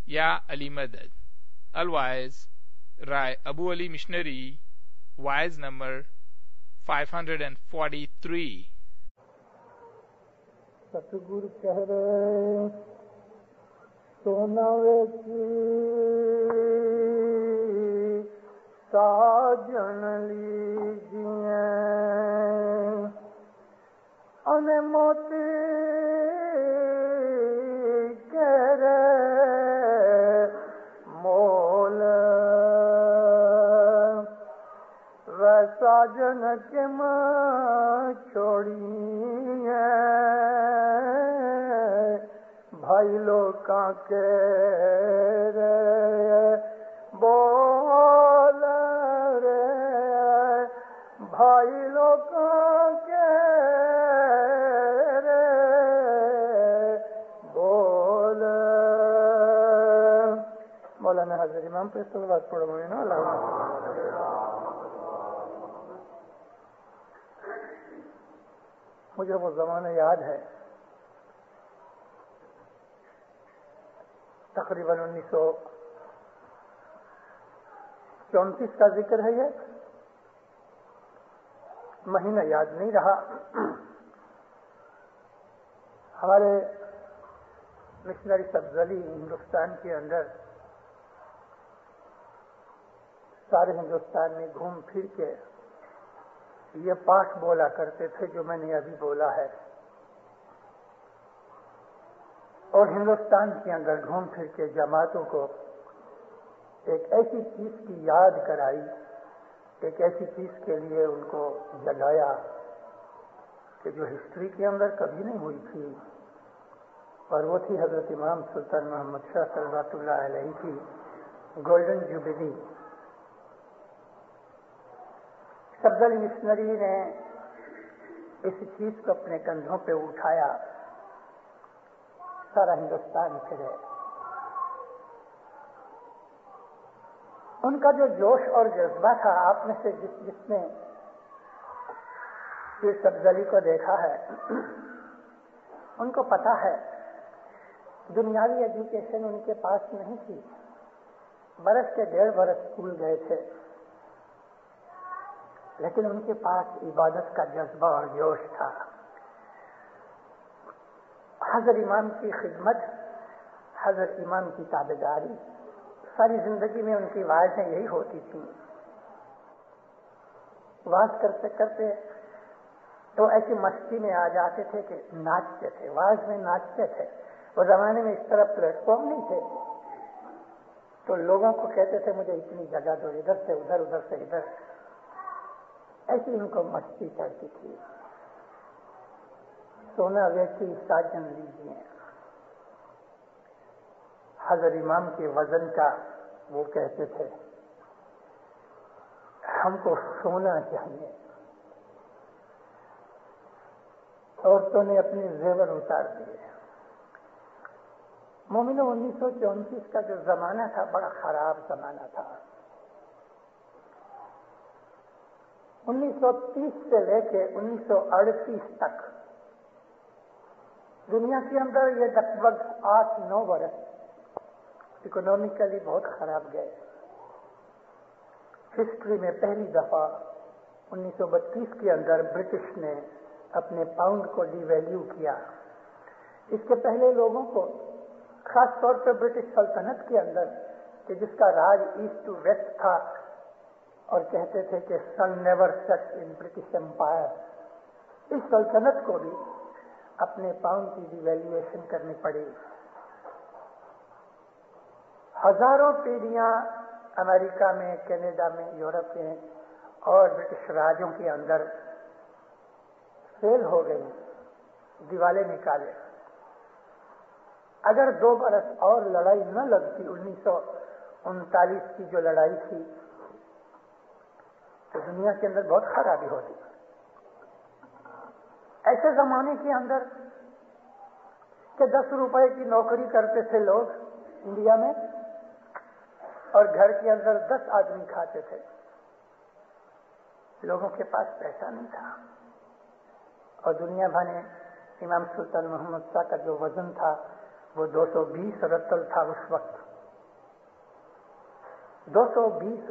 یا علی مدد. الوائز رائے ابو علی missionary, wise number 543. ستگور کہہ رہے سونا ویچی ساجن لیجیے ان موتی کہہ رہے مول و ساجن کے ماں چھوڑی بھائی لوگ کے رے بول رے بھائی لوگ کے رے بول. مولانا حضرت امام پہ صلوات پڑھو نا اللہ. مجھے وہ زمانہ یاد ہے، تقریباً 1934 کا ذکر ہے. یہ مہینہ یاد نہیں رہا. ہمارے مشنری سبزلی ہندوستان کے اندر سارے ہندوستان میں گھوم پھر کے یہ پاٹھ بولا کرتے تھے جو میں نے ابھی بولا ہے، اور ہندوستان کے اندر گھوم پھر کے جماعتوں کو ایک ایسی چیز کی یاد کرائی، ایک ایسی چیز کے لیے ان کو جگایا کہ جو ہسٹری کے اندر کبھی نہیں ہوئی تھی، اور وہ تھی حضرت امام سلطان محمد شاہ صلوات اللہ علیہ کی گولڈن جوبلی. سبزلی مشنری نے اس چیز کو اپنے کندھوں پہ اٹھایا، سارا ہندوستان پھرے. ان کا جو جوش اور جذبہ تھا، آپ میں سے جس نے پیر سبزلی کو دیکھا ہے ان کو پتا ہے دنیاوی ایجوکیشن ان کے پاس نہیں تھی. برس کے 1.5 برس اسکول گئے تھے، لیکن ان کے پاس عبادت کا جذبہ اور جوش تھا. حضرت امام کی خدمت، حضرت امام کی تابعداری، ساری زندگی میں ان کی واعظیں یہی ہوتی تھیں. واعظ کرتے کرتے تو ایسی مستی میں آ جاتے تھے کہ ناچتے تھے، واعظ میں ناچتے تھے. وہ زمانے میں اس طرح پلیٹ فارم نہیں تھے، تو لوگوں کو کہتے تھے مجھے اتنی جگہ دو، ادھر سے ادھر، ادھر سے ادھر. ایسی ان کو مستی چڑھتی تھی. سونا ویسی ساجن لیجیے. حضرت امام کے وزن کا وہ کہتے تھے ہم کو سونا چاہیے. عورتوں نے اپنے زیور اتار دیے. مومنوں 1934 کا جو زمانہ تھا بڑا خراب زمانہ تھا. 1930 سے لے کے 1938 تک دنیا کے اندر یہ لگ بھگ 8-9 برس اکنامکلی بہت خراب گئے. ہسٹری میں پہلی دفعہ 1932 کے اندر برٹش نے اپنے پاؤنڈ کو ڈی ویلیو کیا. اس کے پہلے لوگوں کو خاص طور پہ برٹش سلطنت کے اندر کہ جس کا راج ایسٹ ٹو ویسٹ تھا، اور کہتے تھے کہ سن نیور سیٹ ان برٹش امپائر، اس سلطنت کو بھی اپنے پاؤنڈ کی ڈی ویلیویشن کرنی پڑی. ہزاروں پیڑھیاں امریکہ میں، کینیڈا میں، یورپ میں اور برٹش راجوں کے اندر فیل ہو گئی، دیوالے نکالے. اگر 2 برس اور لڑائی نہ لگتی، 1939 کی جو لڑائی تھی، تو دنیا کے اندر بہت خرابی ہوتی. ایسے زمانے کے اندر کہ 10 روپے کی نوکری کرتے تھے لوگ انڈیا میں، اور گھر کے اندر 10 آدمی کھاتے تھے. لوگوں کے پاس پیسہ نہیں تھا، اور دنیا بھر میں امام سلطان محمد شاہ کا جو وزن تھا وہ 220 رتل تھا اس وقت. 220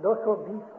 220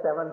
7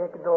1-2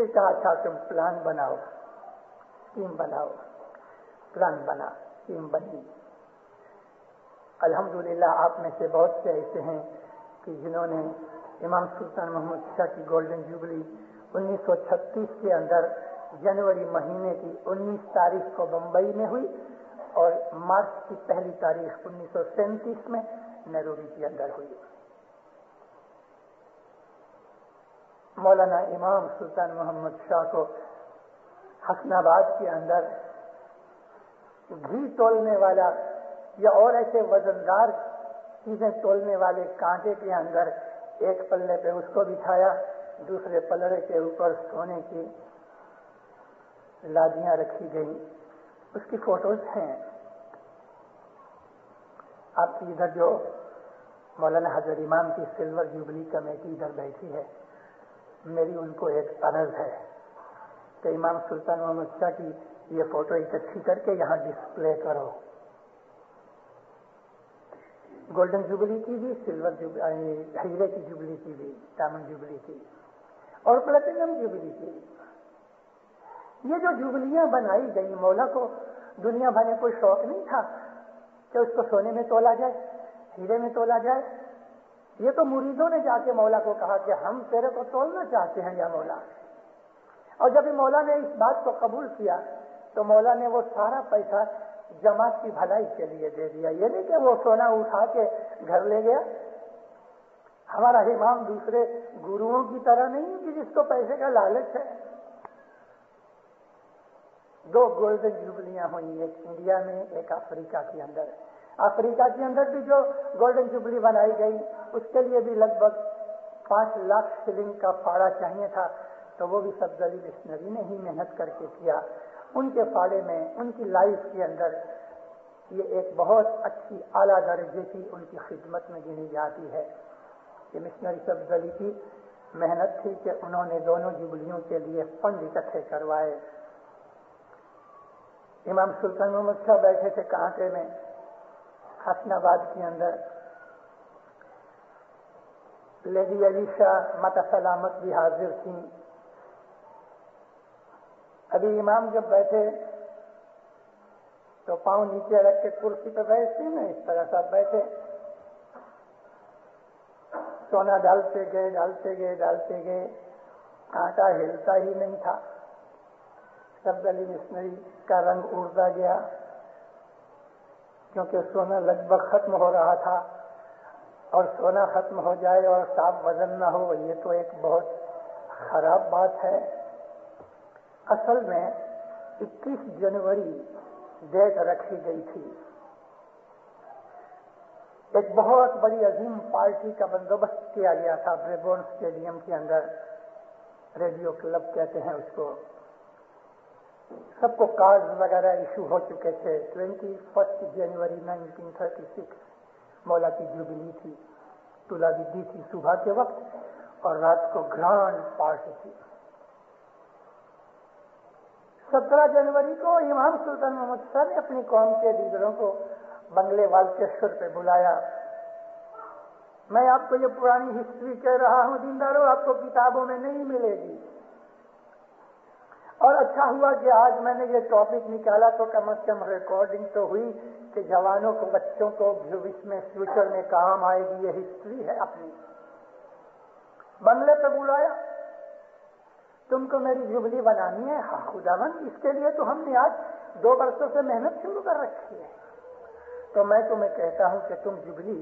پھر کہا اچھا تم پلان بناؤ، اسکیم بناؤ۔ پلان بنا، اسکیم بنی۔ الحمدللہ آپ میں سے بہت سے ایسے ہیں کہ جنہوں نے امام سلطان محمد شاہ کی گولڈن جوبلی 1936 کے اندر جنوری مہینے کی 19 تاریخ کو بمبئی میں ہوئی اور مارچ کی پہلی تاریخ 1937 میں نیروبی کے اندر ہوئی۔ مولانا امام سلطان محمد شاہ کو حسن آباد کے اندر گھی تولنے والا یا اور ایسے وزندار چیزیں تولنے والے کانٹے کے اندر ایک پلے پہ اس کو بٹھایا، دوسرے پلڑے کے اوپر سونے کی لادیاں رکھی گئیں۔ اس کی فوٹوز ہیں آپ کی ادھر جو مولانا حضرت امام کی سلور جوبلی کمیٹی ادھر بیٹھی ہے، میری ان کو ایک عرض ہے کہ امام سلطان محمد شاہ کی یہ فوٹو اکٹھی کر کے یہاں ڈسپلے کرو۔ گولڈن جوبلی کی بھی، سلور جوبلی، ہیرے کی جوبلی کی بھی، ڈائمنڈ جوبلی کی اور پلیٹینم جوبلی کی۔ یہ جو جوبلیاں بنائی گئی، مولا کو دنیا بھر میں کوئی شوق نہیں تھا کہ اس کو سونے میں تولا جائے، ہیرے میں تولا جائے۔ یہ تو مریدوں نے جا کے مولا کو کہا کہ ہم تیرے کو تولنا چاہتے ہیں یا مولا۔ اور جب مولا نے اس بات کو قبول کیا تو مولا نے وہ سارا پیسہ جماعت کی بھلائی کے لیے دے دیا۔ یہ نہیں کہ وہ سونا اٹھا کے گھر لے گیا۔ ہمارا امام دوسرے گروؤں کی طرح نہیں کہ جس کو پیسے کا لالچ ہے۔ 2 گولڈن جوبلیاں ہوئی، ایک انڈیا میں، ایک افریقہ کے اندر۔ افریقہ کے اندر بھی جو گولڈن جوبلی بنائی گئی اس کے لیے بھی لگ بھگ 5 لاکھ شلنگ کا فاڑا چاہیے تھا، تو وہ بھی سب دلی مشنری نے ہی محنت کر کے کیا۔ ان کے فاڑے میں، ان کی لائف کے اندر یہ ایک بہت اچھی اعلیٰ درجے کی ان کی خدمت میں گنی جاتی ہے۔ یہ مشنری سب دلی کی محنت تھی کہ انہوں نے دونوں جوبلیوں کے لیے فنڈ اکٹھے کروائے۔ امام سلطان محمد شاہ بیٹھے تھے کانٹے میں حسن آباد کے اندر۔ لیڈی علی شاہ متا سلامت بھی حاضر تھیں۔ ابھی امام جب بیٹھے تو پاؤں نیچے رکھ کے کرسی پہ بیٹھتے نا، اس طرح سب بیٹھے، سونا ڈالتے گئے، کانٹا ہلتا ہی نہیں تھا۔ سب دلی مشنری کا رنگ اڑتا گیا کیونکہ سونا لگ بھگ ختم ہو رہا تھا، اور سونا ختم ہو جائے اور صاف وزن نہ ہو یہ تو ایک بہت خراب بات ہے۔ اصل میں 21 جنوری ڈیٹ رکھی گئی تھی۔ ایک بہت بڑی عظیم پارٹی کا بندوبست کیا گیا تھا بریبورن اسٹیڈیم کے اندر، ریڈیو کلب کہتے ہیں اس کو۔ سب کو کارڈ وغیرہ ایشو ہو چکے تھے۔ 21 جنوری 1936 مولا کی جوبلی تھی، تلا بدی تھی صبح کے وقت اور رات کو گرانڈ پارٹی تھی۔ 17 جنوری کو امام سلطان محمد شاہ نے اپنی قوم کے لیڈروں کو بنگلے والکیشور پہ بلایا۔ میں آپ کو یہ پرانی ہسٹری کہہ رہا ہوں دینداروں، آپ کو کتابوں میں نہیں ملے گی۔ اور اچھا ہوا کہ آج میں نے یہ ٹاپک نکالا تو کم از کم ریکارڈنگ تو ہوئی کہ جوانوں کو، بچوں کو فیوچر میں کام آئے گی۔ یہ ہسٹری ہے اپنی۔ بنگلے پہ بلایا، تم کو میری جوبلی بنانی ہے؟ ہاں خداوند، اس کے لیے تو ہم نے آج 2 برسوں سے محنت شروع کر رکھی ہے۔ تو میں تمہیں کہتا ہوں کہ تم جوبلی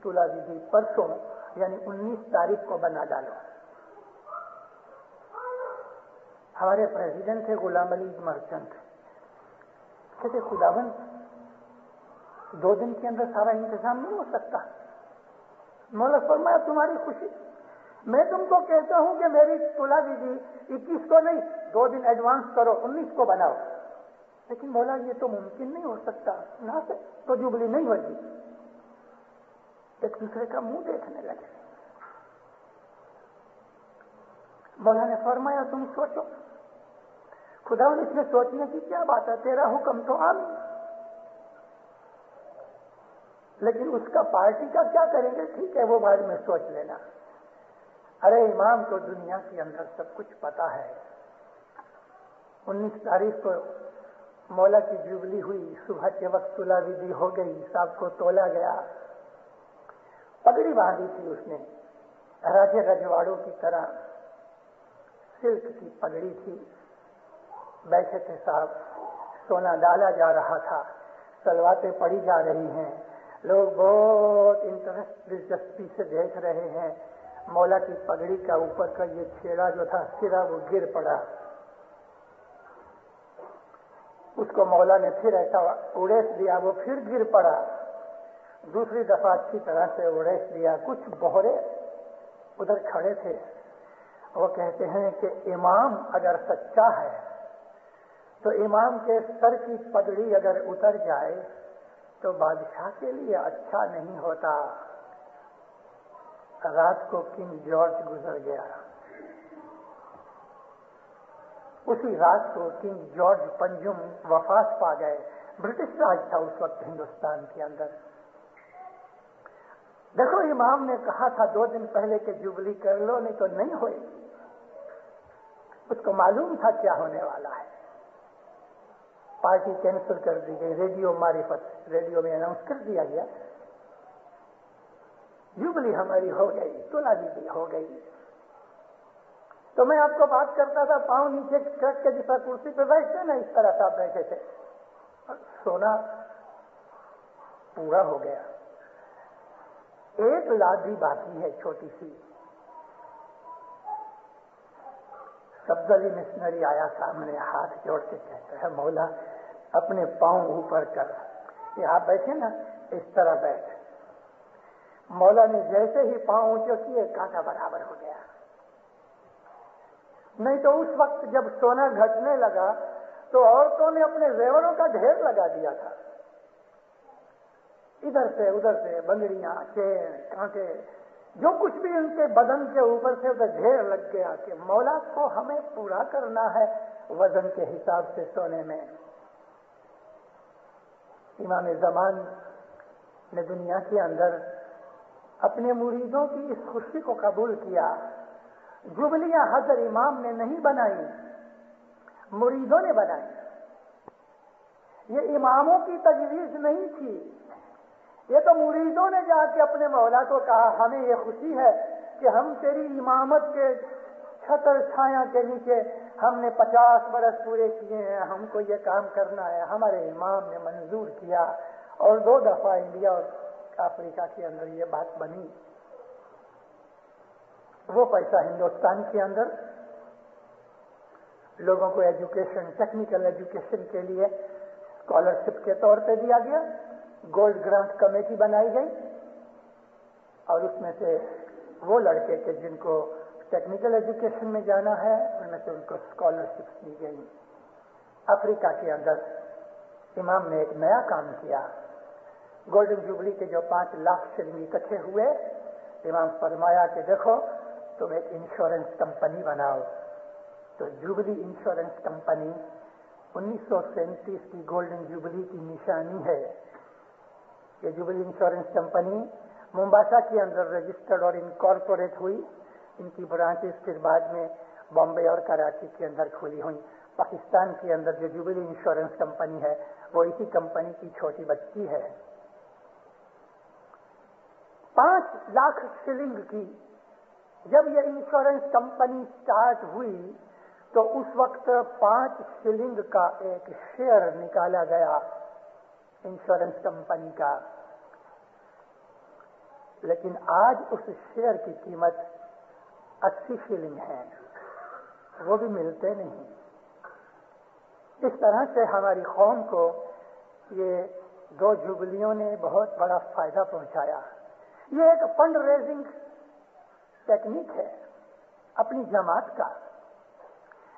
تلا بدی پرسوں یعنی 19 تاریخ کو بنا ڈالو۔ ہمارے پریزیڈنٹ تھے غلام علی مرچنٹ، کہتے خداوند 2 دن کے اندر سارا انتظام نہیں ہو سکتا۔ مولا فرمایا تمہاری خوشی، میں تم کو کہتا ہوں کہ میری تلا بدی 21 کو نہیں، 2 دن ایڈوانس کرو، 19 کو بناؤ۔ لیکن مولا یہ تو ممکن نہیں ہو سکتا، نہ سے تو جوبلی نہیں ہوگی۔ ایک دوسرے کا منہ دیکھنے لگے۔ مولا نے فرمایا تم سوچو۔ خدا اس میں سوچنے کی کیا بات ہے، تیرا حکم تو عام، لیکن اس کا پارٹی کا کیا کریں گے؟ ٹھیک ہے وہ بعد میں سوچ لینا۔ ارے امام کو دنیا کے اندر سب کچھ پتا ہے. 19 تاریخ کو مولا کی جوبلی ہوئی, صبح کے وقت صلح ودی ہو گئی, صاحب کو تولا گیا, پگڑی باندھی تھی اس نے, راجے رجواڑوں کی طرح سلک کی پگڑی تھی, بیٹھے تھے صاحب, سونا ڈالا جا رہا تھا, سلواتیں پڑی جا رہی ہیں, لوگ بہت انٹرسٹ دلچسپی سے دیکھ رہے ہیں. مولا کی پگڑی کا اوپر کا یہ چھیڑا جو تھا سرا وہ گر پڑا, اس کو مولا نے پھر ایسا اڑیس دیا, وہ پھر گر پڑا, دوسری دفعہ اچھی طرح سے اڑیس دیا. کچھ بہرے ادھر کھڑے تھے, وہ کہتے ہیں کہ امام اگر سچا ہے تو امام کے سر کی پگڑی اگر اتر جائے تو بادشاہ کے لیے اچھا نہیں ہوتا. رات کو کنگ جارج گزر گیا. اسی رات کو کنگ جارج پنجم وفات پا گئے. برٹش راج تھا اس وقت ہندوستان کے اندر. دیکھو امام نے کہا تھا 2 دن پہلے کہ جوبلی کر لو, نہیں تو نہیں ہوئے گی. اس کو معلوم تھا کیا ہونے والا ہے. پارٹی کینسل کر دی گئی. ریڈیو معرفت, ریڈیو میں اناؤنس کر دیا گیا جوبلی ہماری ہو گئی, صلح بھی ہو گئی. تو میں آپ کو بات کرتا تھا, پاؤں نیچے رکھ کے جس طرح کرسی پہ بیٹھتے نا, اس طرح صاحب بیٹھے تھے. سونا پورا ہو گیا, ایک لادی باقی ہے چھوٹی سی. سبز علی مشنری آیا سامنے, ہاتھ جوڑ کے کہتا ہے مولا اپنے پاؤں اوپر کر. یہ آپ بیٹھے نا اس طرح بیٹھ. مولا نے جیسے ہی پاؤں اونچے کیے کانٹا برابر ہو گیا. نہیں تو اس وقت جب سونا گھٹنے لگا تو عورتوں نے اپنے زیوروں کا ڈھیر لگا دیا تھا. ادھر سے ادھر سے بنگڑیاں, چین, کانٹے, جو کچھ بھی ان کے بدن کے اوپر سے ادھر ڈھیر لگ گیا کہ مولا کو ہمیں پورا کرنا ہے وزن کے حساب سے سونے میں. امام زمان نے دنیا کے اندر اپنے مریدوں کی اس خوشی کو قبول کیا. جبلیاں حضرت امام نے نہیں بنائی, مریدوں نے بنائی. یہ اماموں کی تجویز نہیں تھی, یہ تو مریدوں نے جا کے اپنے مولا کو کہا ہمیں یہ خوشی ہے کہ ہم تیری امامت کے چھتر چھایا کے نیچے ہم نے 50 برس پورے کیے ہیں, ہم کو یہ کام کرنا ہے. ہمارے امام نے منظور کیا اور 2 دفعہ انڈیا اور افریقہ کے اندر یہ بات بنی. وہ پیسہ ہندوستان کے اندر لوگوں کو ایجوکیشن, ٹیکنیکل ایجوکیشن کے لیے اسکالرشپ کے طور پہ دیا گیا. گولڈ گرانٹ کمیٹی بنائی گئی اور اس میں سے وہ لڑکے کہ جن کو ٹیکنیکل ایجوکیشن میں جانا ہے ان میں سے ان کو اسکالرشپ دی گئی. افریقہ کے اندر امام نے ایک نیا کام کیا. گولڈن جوبلی کے جو 5 لاکھ شلنگ اکٹھے ہوئے, امام فرمایا کہ دیکھو تم ایک انشورنس کمپنی بناؤ. تو جوبلی انشورنس کمپنی 1937 کی گولڈن جوبلی کی نشانی ہے. یہ جوبلی انشورنس کمپنی ممباسا کے اندر رجسٹرڈ اور انکارپوریٹ ہوئی. ان کی برانچز پھر بعد میں بامبے اور کراچی کے اندر کھلی ہوئی. پاکستان کے اندر جو جوبلی انشورنس کمپنی ہے وہ اسی کمپنی کی چھوٹی بچی ہے. 5 لاکھ شلنگ کی جب یہ انشورنس کمپنی سٹارٹ ہوئی تو اس وقت 5 شلنگ کا ایک شیئر نکالا گیا انشورنس کمپنی کا. لیکن آج اس شیئر کی قیمت 80 شلنگ ہے, وہ بھی ملتے نہیں. اس طرح سے ہماری قوم کو یہ 2 جوبلیوں نے بہت بڑا فائدہ پہنچایا. یہ ایک فنڈ ریزنگ ٹیکنیک ہے اپنی جماعت کا.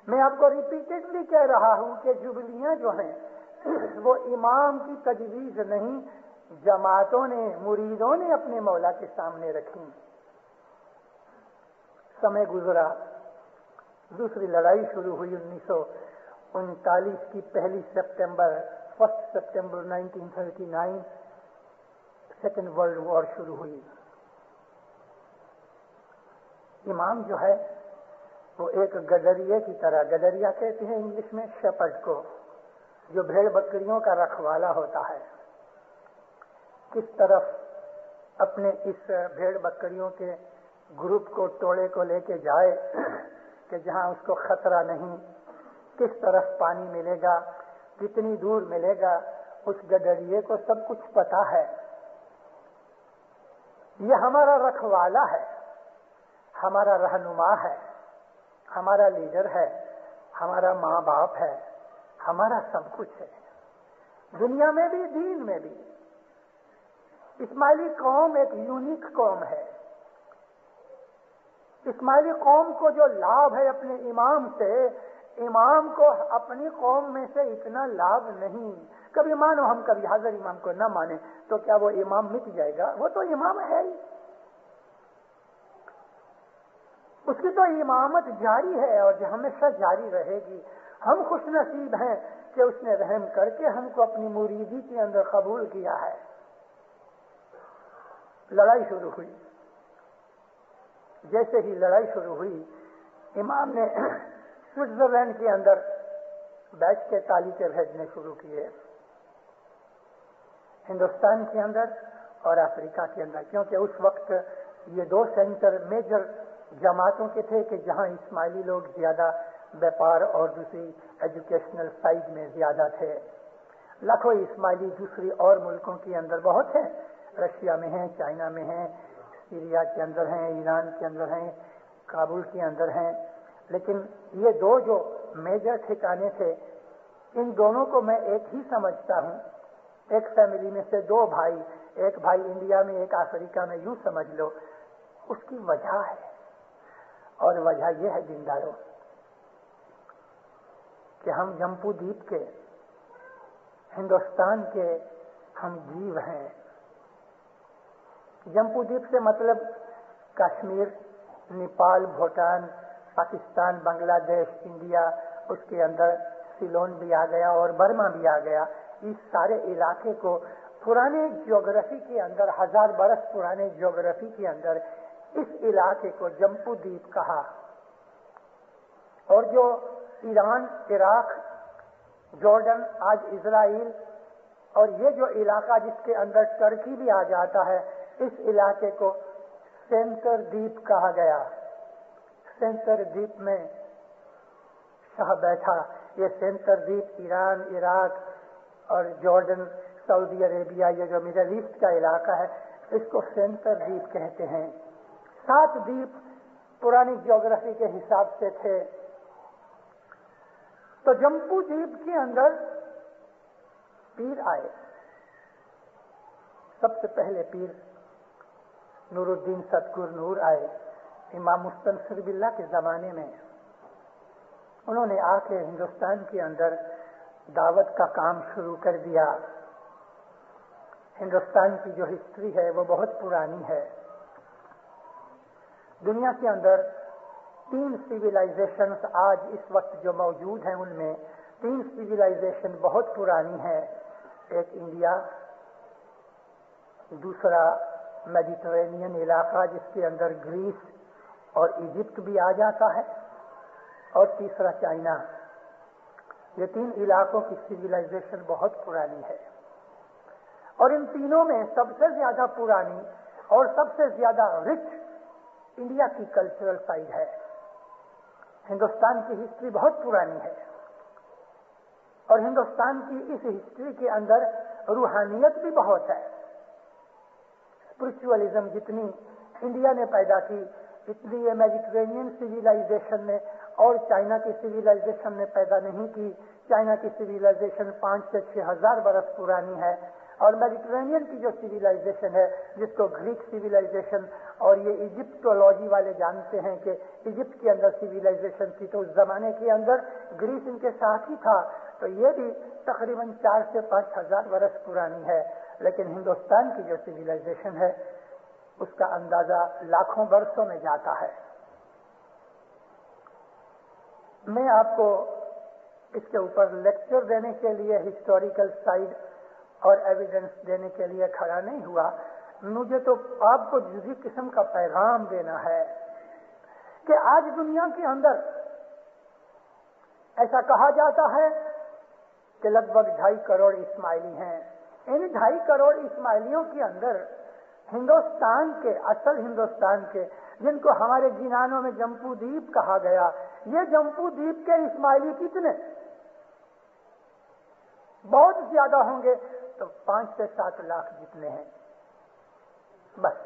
میں آپ کو ریپیٹڈلی کہہ رہا ہوں کہ جوبلیاں جو ہیں وہ امام کی تجویز نہیں, جماعتوں نے, مریدوں نے اپنے مولا کے سامنے رکھی. سمے گزرا, دوسری لڑائی شروع ہوئی 1939 کی 1 سپٹمبر 1939 سیکنڈ ورلڈ وار شروع ہوئی. امام جو ہے وہ ایک گدریے کی طرح، گدریا کہتے ہیں انگلش میں شیپرڈ کو، جو بھیڑ بکریوں کا رکھوالا ہوتا ہے، کس طرف اپنے اس بھیڑ بکریوں کے گروپ کو، ٹوڑے کو لے کے جائے کہ جہاں اس کو خطرہ نہیں، کس طرف پانی ملے گا، کتنی دور ملے گا، اس گدریے کو سب کچھ پتا ہے۔ یہ ہمارا رکھوالا ہے، ہمارا رہنما ہے، ہمارا لیڈر ہے، ہمارا ماں باپ ہے، ہمارا سب کچھ ہے، دنیا میں بھی دین میں بھی۔ اسماعیلی قوم ایک یونیک قوم ہے۔ اسماعیلی قوم کو جو لابھ ہے اپنے امام سے، امام کو اپنی قوم میں سے اتنا لابھ نہیں۔ کبھی مانو ہم کبھی حاضر امام کو نہ مانے تو کیا وہ امام مٹ جائے گا؟ وہ تو امام ہے ہی، اس کی تو امامت جاری ہے اور جو ہمیشہ جاری رہے گی۔ ہم خوش نصیب ہیں کہ اس نے رحم کر کے ہم کو اپنی مریدی کے اندر قبول کیا ہے۔ لڑائی شروع ہوئی، جیسے ہی لڑائی شروع ہوئی امام نے سوئٹزرلینڈ کے اندر بیٹھ کے تالیچے بھیجنے شروع کیے، ہندوستان کے اندر اور افریقہ کے اندر، کیونکہ اس وقت یہ دو سینٹر میجر جماعتوں کے تھے کہ جہاں اسماعیلی لوگ زیادہ بیپار اور دوسری ایجوکیشنل سائڈ میں زیادہ تھے۔ لاکھوں اسماعیلی دوسری اور ملکوں کے اندر بہت ہیں، رشیا میں ہیں، چائنا میں ہیں، سیریا کے اندر ہیں، ایران کے اندر ہیں، کابل کے اندر ہیں، لیکن یہ دو جو میجر ٹھکانے تھے، ان دونوں کو میں ایک ہی سمجھتا ہوں۔ ایک فیملی میں سے دو بھائی، ایک بھائی انڈیا میں ایک افریقہ میں، یوں سمجھ لو۔ اس کی وجہ ہے، اور وجہ یہ ہے دینداروں کہ ہم جمپو دیپ کے، ہندوستان کے ہم جیو ہیں۔ جمپو دیپ سے مطلب کشمیر، نیپال، بھوٹان، پاکستان، بنگلہ دیش، انڈیا، اس کے اندر سیلون بھی آ گیا اور برما بھی آ گیا۔ اس سارے علاقے کو پرانے جیوگرافی کے اندر، 1000 برس پرانے جیوگرافی کے اندر اس علاقے کو جمپو دیپ کہا۔ اور جو ایران، عراق، جارڈن، آج اسرائیل، اور یہ جو علاقہ جس کے اندر ترکی بھی آ جاتا ہے، اس علاقے کو سینٹر دیپ کہا گیا۔ سینٹر دیپ میں شاہ بیٹھا۔ یہ سینٹر دیپ ایران، عراق اور جارڈن، سعودی عربیہ، یہ جو مڈل ایسٹ کا علاقہ ہے، اس کو سینٹر دیپ کہتے ہیں۔ 7 دیپ پرانی جیوگرافی کے حساب سے تھے۔ تو جمپو دیپ کے اندر پیر آئے۔ سب سے پہلے پیر نور الدین ستگور نور آئے، امام مستنصر باللہ کے زمانے میں۔ انہوں نے آ کے ہندوستان کے اندر دعوت کا کام شروع کر دیا۔ ہندوستان کی جو ہسٹری ہے وہ بہت پرانی ہے۔ دنیا کے اندر 3 سیویلائزیشنز آج اس وقت جو موجود ہیں، ان میں 3 سیویلائزیشن بہت پرانی ہے۔ ایک انڈیا، دوسرا میڈیٹرینین علاقہ جس کے اندر گریس اور ایجپٹ بھی آ جاتا ہے، اور تیسرا چائنا۔ یہ 3 علاقوں کی سیویلائزیشن بہت پرانی ہے، اور ان تینوں میں سب سے زیادہ پرانی اور سب سے زیادہ رچ انڈیا کی کلچرل سائڈ ہے۔ ہندوستان کی ہسٹری بہت پرانی ہے، اور ہندوستان کی اس ہسٹری کے اندر روحانیت بھی بہت ہے۔ اسپرچولیزم جتنی انڈیا نے پیدا کی، اتنی یہ میڈیٹرینین سیویلائزیشن نے اور چائنا کی سیویلائزیشن نے پیدا نہیں کی۔ چائنا کی سیویلائزیشن 5 سے 6000 برس پرانی ہے، اور میڈیٹرینین کی جو سیویلائزیشن ہے، جس کو گریک سیویلائزیشن، اور یہ ایجپٹولوجی والے جانتے ہیں کہ ایجپٹ کے اندر سیویلائزیشن تھی، تو اس زمانے کے اندر گریس ان کے ساتھ ہی تھا، تو یہ بھی تقریباً 4 سے 5000 برس پرانی ہے۔ لیکن ہندوستان کی جو سیویلائزیشن ہے اس کا اندازہ لاکھوں برسوں میں جاتا ہے۔ میں آپ کو اس کے اوپر لیکچر دینے کے لیے، ہسٹوریکل سائڈ اور ایویڈنس دینے کے لیے کھڑا نہیں ہوا، مجھے تو آپ کو دوسری قسم کا پیغام دینا ہے کہ آج دنیا کے اندر ایسا کہا جاتا ہے کہ لگ بھگ 2.5 کروڑ اسماعیلی ہیں. ان 2.5 کروڑ اسماعیلیوں کے اندر ہندوستان کے، اصل ہندوستان کے، جن کو ہمارے جنانوں میں جمپو دیپ کہا گیا، یہ جمپو دیپ کے اسماعیلی کتنے؟ بہت زیادہ ہوں گے، تو 5 سے 7 لاکھ جتنے ہیں. بس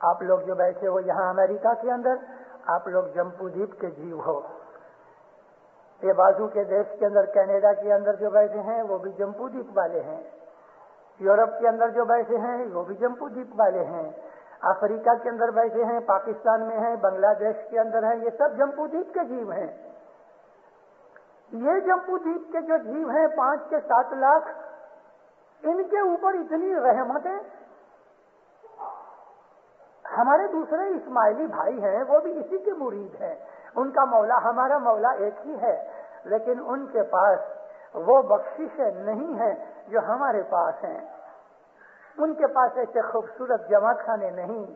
آپ لوگ جو بیٹھے ہو یہاں امریکہ کے اندر، آپ لوگ جمپو دیپ کے جیو ہو. یہ بازو کے دیش کے اندر، کینیڈا کے اندر جو بیٹھے ہیں وہ بھی جمپو دیپ والے ہیں. یورپ کے اندر جو بیٹھے ہیں وہ بھی جمپو دیپ والے ہیں. افریقہ کے اندر بیٹھے ہیں، پاکستان میں ہیں، بنگلہ دیش کے اندر ہیں، یہ سب جمپو دیپ کے جیو ہیں. یہ جمپو دیپ کے جو جیو ہیں 5 سے 7 لاکھ، ان کے اوپر اتنی رحمتیں. ہمارے دوسرے اسماعیلی بھائی ہیں، وہ بھی اسی کے مرید ہیں. ان کا مولا ہمارا مولا ایک ہی ہے، لیکن ان کے پاس وہ بخششیں نہیں ہیں جو ہمارے پاس ہیں. ان کے پاس ایسے خوبصورت جماعت خانے نہیں.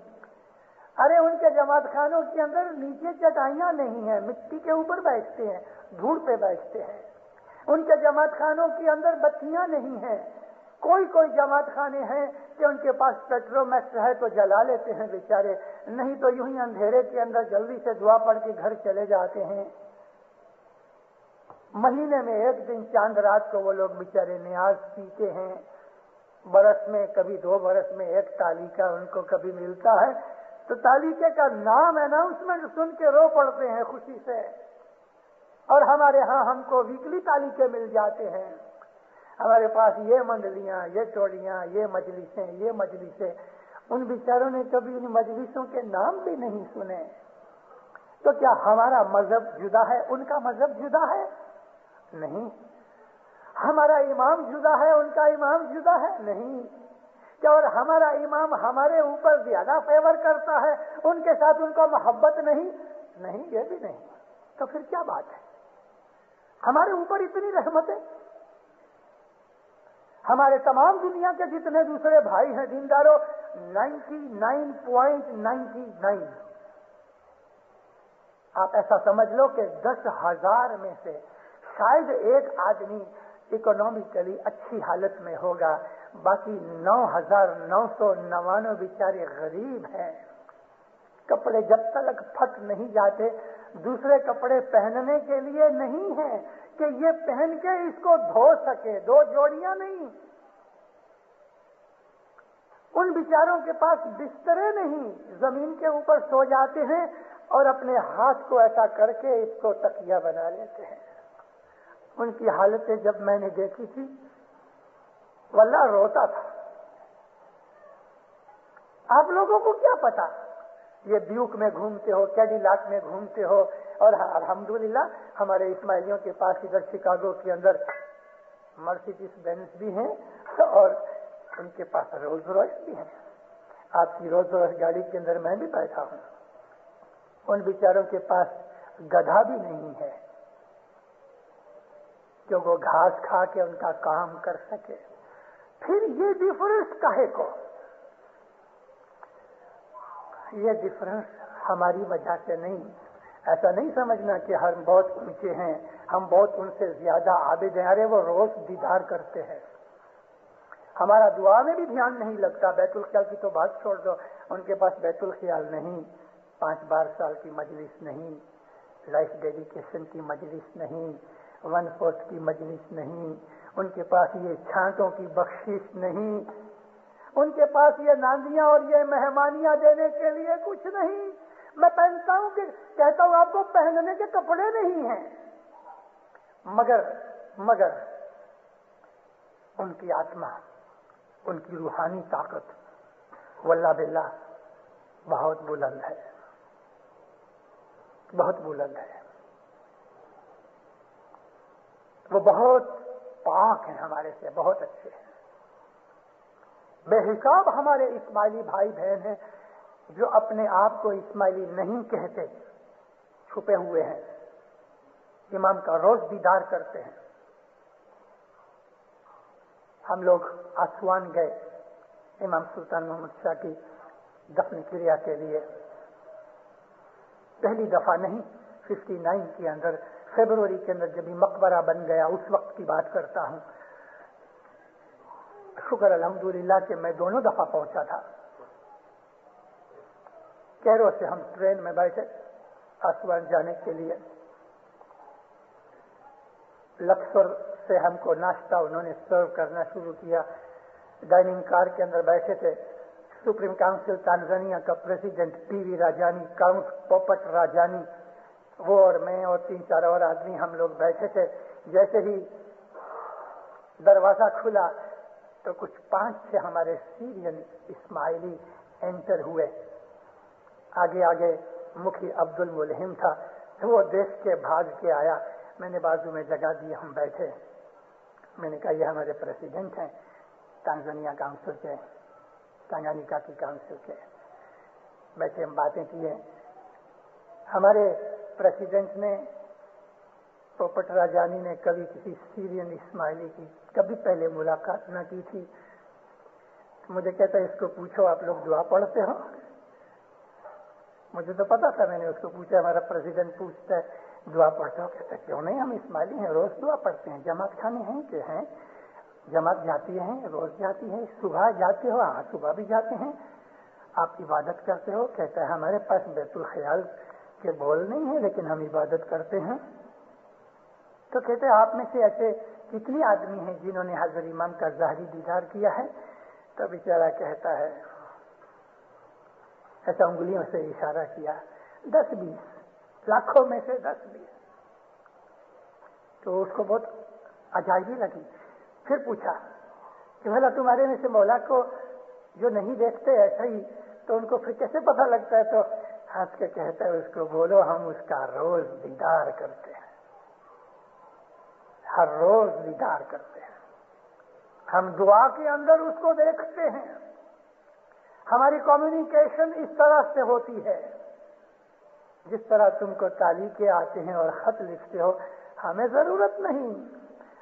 ارے ان کے جماعت خانوں کے اندر نیچے چٹائیاں نہیں ہیں، مٹی کے اوپر بیٹھتے ہیں، دھوڑ پہ بیٹھتے ہیں. ان کے جماعت خانوں کے اندر بتیاں نہیں ہیں. کوئی جماعت خانے ہیں کہ ان کے پاس پیٹرومیکس ہے تو جلا لیتے ہیں بیچارے، نہیں تو یوں ہی اندھیرے کے اندر جلدی سے دعا پڑھ کے گھر چلے جاتے ہیں. مہینے میں 1 دن چاند رات کو وہ لوگ بیچارے نیاز پیتے ہیں. برس میں کبھی 2 برس میں 1 تالیکہ ان کو کبھی ملتا ہے، تو تالیکے کا نام اناؤنسمنٹ سن کے رو پڑتے ہیں خوشی سے. اور ہمارے ہاں ہم کو ویکلی تالیکے مل جاتے ہیں. ہمارے پاس یہ منڈلیاں، یہ ٹولیاں، یہ مجلسیں. ان بیچاروں نے کبھی ان مجلسوں کے نام بھی نہیں سنے. تو کیا ہمارا مذہب جدا ہے، ان کا مذہب جدا ہے؟ نہیں. ہمارا امام جدا ہے، ان کا امام جدا ہے؟ نہیں. کیا اور ہمارا امام ہمارے اوپر زیادہ فیور کرتا ہے، ان کے ساتھ ان کو محبت نہیں؟ نہیں، یہ بھی نہیں. تو پھر کیا بات ہے؟ ہمارے اوپر اتنی رحمت ہے. ہمارے تمام دنیا کے جتنے دوسرے بھائی ہیں دینداروں، 99.99 آپ ایسا سمجھ لو کہ 10,000 میں سے شاید ایک آدمی اکنامکلی اچھی حالت میں ہوگا، باقی 9,999 بیچارے غریب ہیں. کپڑے جب تک پھٹ نہیں جاتے، دوسرے کپڑے پہننے کے لیے نہیں ہیں کہ یہ پہن کے اس کو دھو سکے. 2 جوڑیاں نہیں. ان بیچاروں کے پاس بسترے نہیں، زمین کے اوپر سو جاتے ہیں اور اپنے ہاتھ کو ایسا کر کے اس کو تکیہ بنا لیتے ہیں. ان کی حالتیں جب میں نے دیکھی تھی واللہ روتا تھا. آپ لوگوں کو کیا پتا، یہ بیوک میں گھومتے ہو، کیڈیلاک میں گھومتے ہو، اور الحمدللہ ہمارے اسماعیلیوں کے پاس ادھر شکاگو کے اندر مرسیڈیز بینز بھی ہیں اور ان کے پاس رولز رائس بھی ہیں. آپ کی رولز رائس گاڑی کے اندر میں بھی بیٹھا ہوں. ان بیچاروں کے پاس گدھا بھی نہیں ہے کہ وہ گھاس کھا کے ان کا کام کر سکے. پھر یہ ڈفرنس کاہے کو؟ یہ ڈفرنس ہماری وجہ سے نہیں. ایسا نہیں سمجھنا کہ ہم بہت اونچے ہیں، ہم بہت ان سے زیادہ عابد ہیں. ارے وہ روز دیدار کرتے ہیں. ہمارا دعا میں بھی دھیان نہیں لگتا. بیت الخیال کی تو بات چھوڑ دو، ان کے پاس بیت الخیال نہیں، 5 بار سال کی مجلس نہیں، لائف ڈیڈیکیشن کی مجلس نہیں، 1/4 کی مجلس نہیں. ان کے پاس یہ چھانٹوں کی بخشش نہیں. ان کے پاس یہ ناندیاں اور یہ مہمانیاں دینے کے لیے کچھ نہیں. میں پہنتا ہوں کہ کہتا ہوں آپ کو پہننے کے کپڑے نہیں ہیں، مگر ان کی آتما، ان کی روحانی طاقت واللہ باللہ بہت بلند ہے، بہت بلند ہے. وہ بہت پاک ہیں، ہمارے سے بہت اچھے ہیں. بے حساب ہمارے اسماعیلی بھائی بہن ہیں جو اپنے آپ کو اسماعیلی نہیں کہتے، چھپے ہوئے ہیں، امام کا روز دیدار کرتے ہیں. ہم لوگ آسوان گئے امام سلطان محمد شاہ کی دفن کریا کے لیے. پہلی دفعہ نہیں، 59 کے اندر فیبروری کے اندر جب مقبرہ بن گیا اس وقت کی بات کرتا ہوں. شکر الحمدللہ کہ میں دونوں دفعہ پہنچا تھا. کیرو سے ہم ٹرین میں بیٹھے آسوان جانے کے لیے. لکسر سے ہم کو ناشتہ انہوں نے سرو کرنا شروع کیا. ڈائننگ کار کے اندر بیٹھے تھے. سپریم کاؤنسل تانزانیہ کا پریزیڈنٹ پی وی راجانی، کاؤنٹ پوپٹ راجانی، وہ اور میں اور 3-4 اور آدمی ہم لوگ بیٹھے تھے. جیسے ہی دروازہ کھلا تو کچھ 5-6 ہمارے سیرین اسماعیلی انٹر ہوئے. آگے آگے مکھی عبد الملہم تھا، وہ دیکھ کے بھاگ کے آیا. میں نے بازو میں جگہ دی، ہم بیٹھے. میں نے کہا یہ ہمارے پریزیڈنٹ ہیں تانزانیہ کاؤنسل کے، تنگانیکا کی کاؤنسل کے. بیٹھے ہم باتیں کیے. ہمارے پریزیڈنٹ نے، پوپٹ راجانی نے کبھی کسی سیرین اسماعیلی کی کبھی پہلے ملاقات نہ کی تھی. مجھے کہتا ہے اس کو پوچھو آپ لوگ دعا پڑھتے ہو؟ مجھے تو پتا تھا. میں نے اس کو پوچھا، ہمارا پریزیڈنٹ پوچھتا ہے دعا پڑھتے ہو؟ کہتا ہے کیوں نہیں، ہم اسماعیلی ہیں، روز دعا پڑھتے ہیں. جماعت خانے ہیں کہ ہیں؟ جماعت جاتی ہیں، روز جاتی ہے. صبح جاتے ہو؟ ہاں صبح بھی جاتے ہیں. آپ عبادت کرتے ہو؟ کہتا ہے ہمارے پاس بیت الخیال کے بول نہیں ہیں لیکن ہم عبادت کرتے ہیں. تو کہتے ہیں آپ میں سے ایسے کتنی آدمی ہیں جنہوں نے حضرت امام کا ظاہری دیدار کیا ہے؟ تو بیچارہ کہتا ہے، ایسا انگلیوں سے اشارہ کیا، 10-20 لاکھوں میں سے 10-20. تو اس کو بہت عجائبی لگی. پھر پوچھا کہ بھلا تمہارے میں سے مولا کو جو نہیں دیکھتے ایسا ہی تو ان کو پھر کیسے پتہ لگتا ہے؟ تو ہنس کے کہتا ہے اس کو بولو ہم اس کا روز دیدار کرتے ہیں، ہر روز دیدار کرتے ہیں. ہم دعا کے اندر اس کو دیکھتے ہیں. ہماری کمیونیکیشن اس طرح سے ہوتی ہے جس طرح تم کو تعلیقیں آتے ہیں اور خط لکھتے ہو. ہمیں ضرورت نہیں،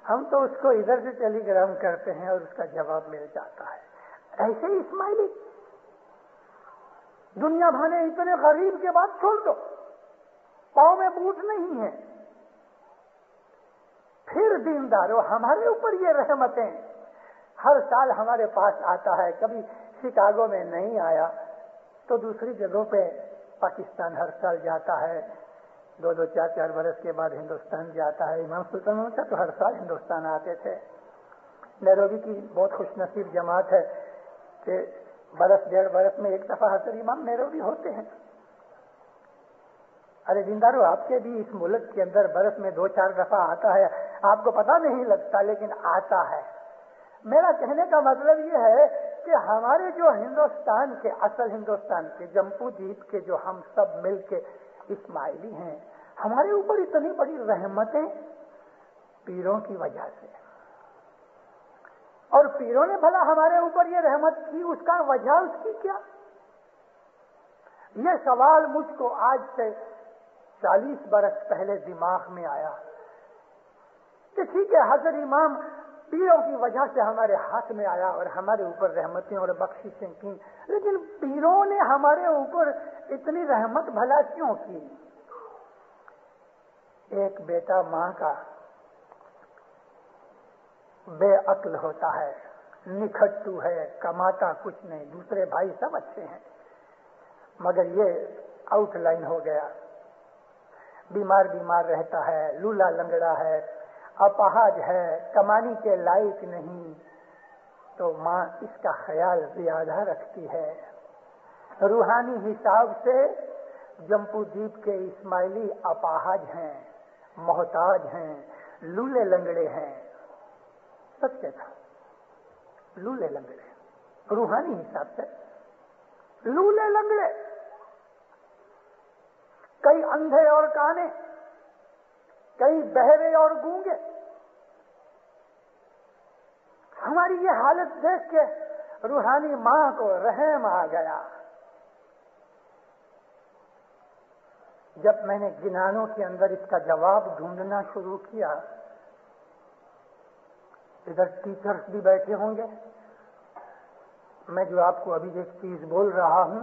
ہم تو اس کو ادھر سے ٹیلی گرام کرتے ہیں اور اس کا جواب مل جاتا ہے. ایسے ہی اسماعیلی دنیا بھانے اتنے غریب کے بعد چھوڑ دو، پاؤں میں بوٹ نہیں ہے. پھر دینداروں ہمارے اوپر یہ رحمتیں. ہر سال ہمارے پاس آتا ہے، کبھی شکاگو میں نہیں آیا تو دوسری جگہوں پہ پاکستان ہر سال جاتا ہے. 2-2, 4-4 برس کے بعد ہندوستان جاتا ہے. امام سلطان کا تو ہر سال ہندوستان آتے تھے. نیروبی کی بہت خوش نصیب جماعت ہے کہ برس 1.5 برس میں ایک دفعہ حضرت امام نیروبی ہوتے ہیں. ارے دیندارو آپ کے بھی اس ملک کے اندر برس میں 2-4 دفعہ آتا ہے، آپ کو پتہ نہیں لگتا لیکن آتا ہے. میرا کہنے کا مطلب یہ ہے کہ ہمارے جو ہندوستان کے، اصل ہندوستان کے جمپو دیپ کے جو ہم سب مل کے اسماعیلی ہیں، ہمارے اوپر اتنی بڑی رحمتیں پیروں کی وجہ سے. اور پیروں نے بھلا ہمارے اوپر یہ رحمت کی، اس کا وجہ اس کی کیا؟ یہ سوال مجھ کو آج سے 40 برس پہلے دماغ میں آیا کہ ٹھیک ہے حضرت امام پیروں کی وجہ سے ہمارے ہاتھ میں آیا اور ہمارے اوپر رحمتیں اور بخششیں کی، لیکن پیروں نے ہمارے اوپر اتنی رحمت بھلا کیوں کی؟ ایک بیٹا ماں کا بے عقل ہوتا ہے، نکھٹو ہے، کماتا کچھ نہیں، دوسرے بھائی سب اچھے ہیں، مگر یہ آؤٹ لائن ہو گیا، بیمار رہتا ہے، لولا لنگڑا ہے، اپاہج ہے، کمانے کے لائق نہیں. تو ماں اس کا خیال زیادہ رکھتی ہے. روحانی حساب سے جمپو دیپ کے اسماعیلی اپاہج ہیں، محتاج ہیں، لولے لنگڑے ہیں. سچ تھا، لولے لنگڑے روحانی حساب سے لولے لنگڑے. کئی اندھے اور کانے، کئی بہرے اور گونگے. ہماری یہ حالت دیکھ کے روحانی ماں کو رحم آ گیا. جب میں نے گنانوں کے اندر اس کا جواب ڈھونڈنا شروع کیا، ادھر ٹیچرز بھی بیٹھے ہوں گے، میں جو آپ کو ابھی ایک چیز بول رہا ہوں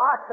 8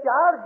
4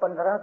15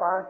5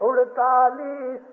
48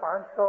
500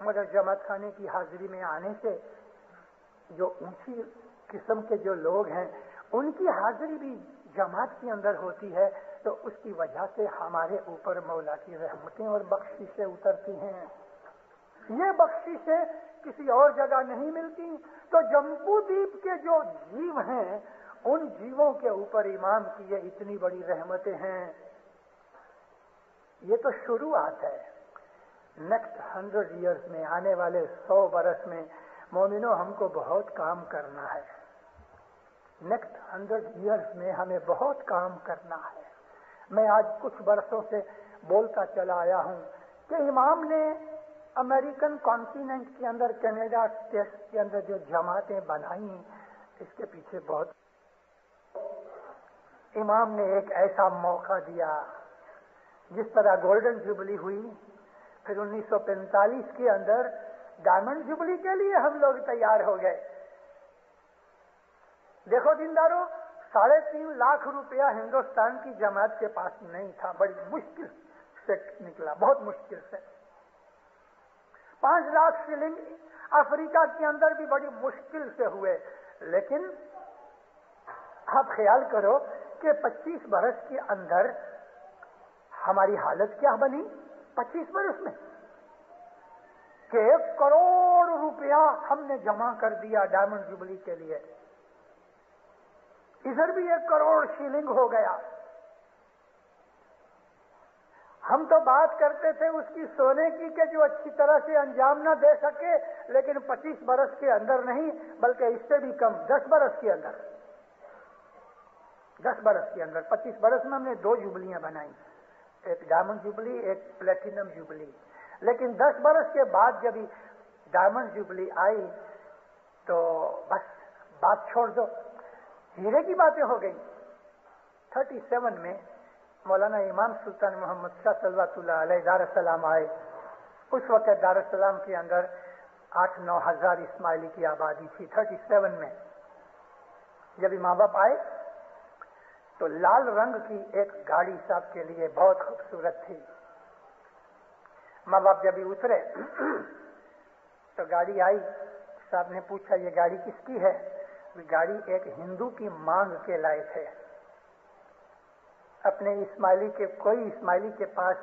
مگر جماعت خانے کی حاضری میں آنے سے جو اونچی قسم کے جو لوگ ہیں ان کی حاضری بھی جماعت کے اندر ہوتی ہے، تو اس کی وجہ سے ہمارے اوپر مولا کی رحمتیں اور بخششیں اترتی ہیں. یہ بخششیں کسی اور جگہ نہیں ملتی. تو جمبو دیپ کے جو جیو ہیں ان جیووں کے اوپر امام کی یہ اتنی بڑی رحمتیں ہیں. یہ تو شروعات ہے. نیکسٹ 100 ایئرز میں، آنے والے 100 برس میں مومنوں ہم کو بہت کام کرنا ہے. نیکسٹ 100 ایئرز میں ہمیں بہت کام کرنا ہے. میں آج کچھ برسوں سے بولتا چلا آیا ہوں کہ امام نے امریکن کانٹیننٹ کے اندر، کینیڈا اسٹیٹس کے اندر جو جماعتیں بنائی، اس کے پیچھے بہت امام نے ایک ایسا موقع دیا. جس طرح گولڈن جوبلی ہوئی، پھر 1945 کے اندر ڈائمنڈ جوبلی کے لیے ہم لوگ تیار ہو گئے. دیکھو دینداروں، 3.5 لاکھ روپیہ ہندوستان کی جماعت کے پاس نہیں تھا. بڑی مشکل سے نکلا، بہت مشکل سے. 5 لاکھ شلنگ افریقہ کے اندر بھی بڑی مشکل سے ہوئے. لیکن آپ خیال کرو کہ 25 برس کے اندر ہماری حالت کیا بنی. 25 برس میں کہ 1 کروڑ روپیہ ہم نے جمع کر دیا ڈائمنڈ جوبلی کے لیے. ادھر بھی 1 کروڑ شیلنگ ہو گیا. ہم تو بات کرتے تھے اس کی سونے کی کہ جو اچھی طرح سے انجام نہ دے سکے، لیکن 25 برس کے اندر نہیں بلکہ اس سے بھی کم، 10 برس کے اندر، 10 برس کے اندر، 25 برس میں ہم نے 2 جوبلیاں بنائی، ایک ڈائمنڈ جوبلی، ایک پلیٹینم جوبلی. لیکن 10 برس کے بعد جب ڈائمنڈ جوبلی آئی تو بس بات چھوڑ دو، ہیرے کی باتیں ہو گئی. 37 میں مولانا امام سلطان محمد شاہ صلوات اللہ علیہ دار السلام آئے. اس وقت دار السلام کے اندر 8-9 ہزار اسماعیلی کی آبادی تھی. 37 میں جب امام باپ آئے تو لال رنگ کی ایک گاڑی صاحب کے لیے بہت خوبصورت تھی. ماں باپ جب اترے تو گاڑی آئی. صاحب نے پوچھا یہ گاڑی کس کی ہے؟ گاڑی ایک ہندو کی مانگ کے لائے تھے. اپنے اسماعیلی کے، کوئی اسماعیلی کے پاس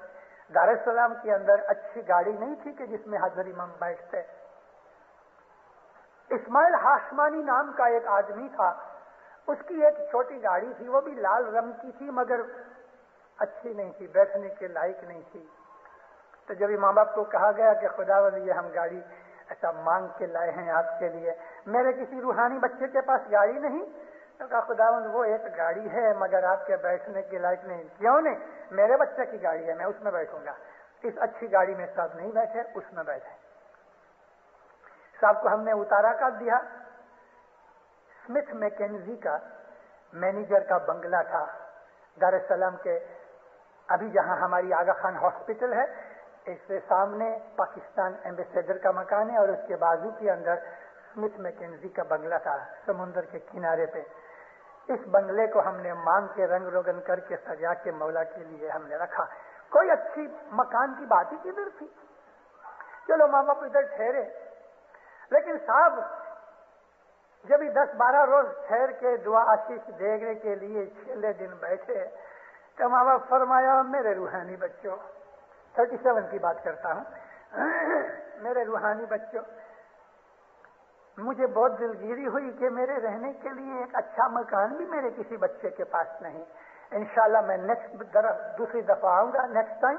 دار السلام کے اندر اچھی گاڑی نہیں تھی کہ جس میں حضرت امام بیٹھتے. اسماعیل ہاشمانی نام کا ایک آدمی تھا، اس کی ایک چھوٹی گاڑی تھی، وہ بھی لال رنگ کی تھی مگر اچھی نہیں تھی، بیٹھنے کے لائق نہیں تھی. تو جب امام باپ کو کہا گیا کہ خداوند یہ ہم گاڑی ایسا مانگ کے لائے ہیں آپ کے لیے، میرے کسی روحانی بچے کے پاس گاڑی نہیں، تو کہا خداوند وہ ایک گاڑی ہے مگر آپ کے بیٹھنے کے لائق نہیں. کیوں نہیں؟ میرے بچے کی گاڑی ہے، میں اس میں بیٹھوں گا. اس اچھی گاڑی میں صاحب نہیں بیٹھے، اس میں بیٹھے. صاحب کو ہم نے اتارا کر دیا. اسمتھ میکنزی کا مینیجر کا بنگلہ تھا دار السلام کے، ابھی جہاں ہماری آغا خان ہاسپٹل ہے اس سے سامنے پاکستان ایمبیسیڈر کا مکان ہے، اور اس کے بازو کے اندر اسمتھ میکنزی کا بنگلہ تھا سمندر کے کنارے پہ. اس بنگلے کو ہم نے مانگ کے رنگ روگن کر کے سجا کے مولا کے لیے ہم نے رکھا. کوئی اچھی مکان کی بات ہی کدھر تھی. چلو ماں باپ ادھر ٹھہرے، لیکن صاحب جب 10-12 روز ٹھہر کے دعا آشیش دینے کے لیے 6 دن بیٹھے تو ماں باپ فرمایا میرے روحانی بچوں، 37 کی بات کرتا ہوں، میرے روحانی بچوں، مجھے بہت دلگیری ہوئی کہ میرے رہنے کے لیے ایک اچھا مکان بھی میرے کسی بچے کے پاس نہیں. انشاءاللہ میں دوسری دفعہ آؤں گا نیکسٹ ٹائم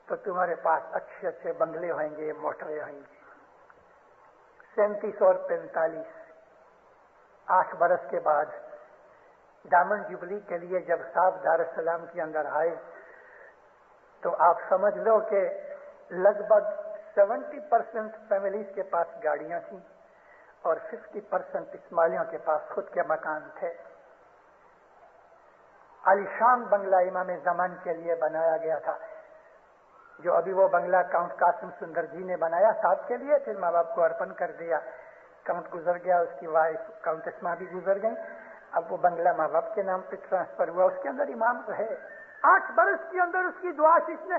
تو تمہارے پاس اچھے اچھے بنگلے ہوئیں گے، موٹریں ہوئیں گی. 37 اور 45 8 برس کے بعد ڈائمنڈ جوبلی کے لیے جب صاحب دار السلام کے اندر آئے تو آپ سمجھ لو کہ لگ بھگ 70% فیملیز کے پاس گاڑیاں تھیں اور 50% اسماعیلیوں کے پاس خود کے مکان تھے. عالیشان بنگلہ امام زمان کے لیے بنایا گیا تھا، جو ابھی وہ بنگلہ کاؤنٹ قاسم سندر جی نے بنایا صاحب کے لیے، پھر ماں باپ کو ارپن کر دیا. کاؤنٹ گزر گیا، اس کی وائف کاؤنٹس ماں بھی گزر گئی، اب وہ بنگلہ ماں باپ کے نام پہ ٹرانسفر ہوا. اس کے اندر امام رہے 8 برس کے اندر. اس کی دعا آشیش نے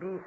20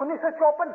1954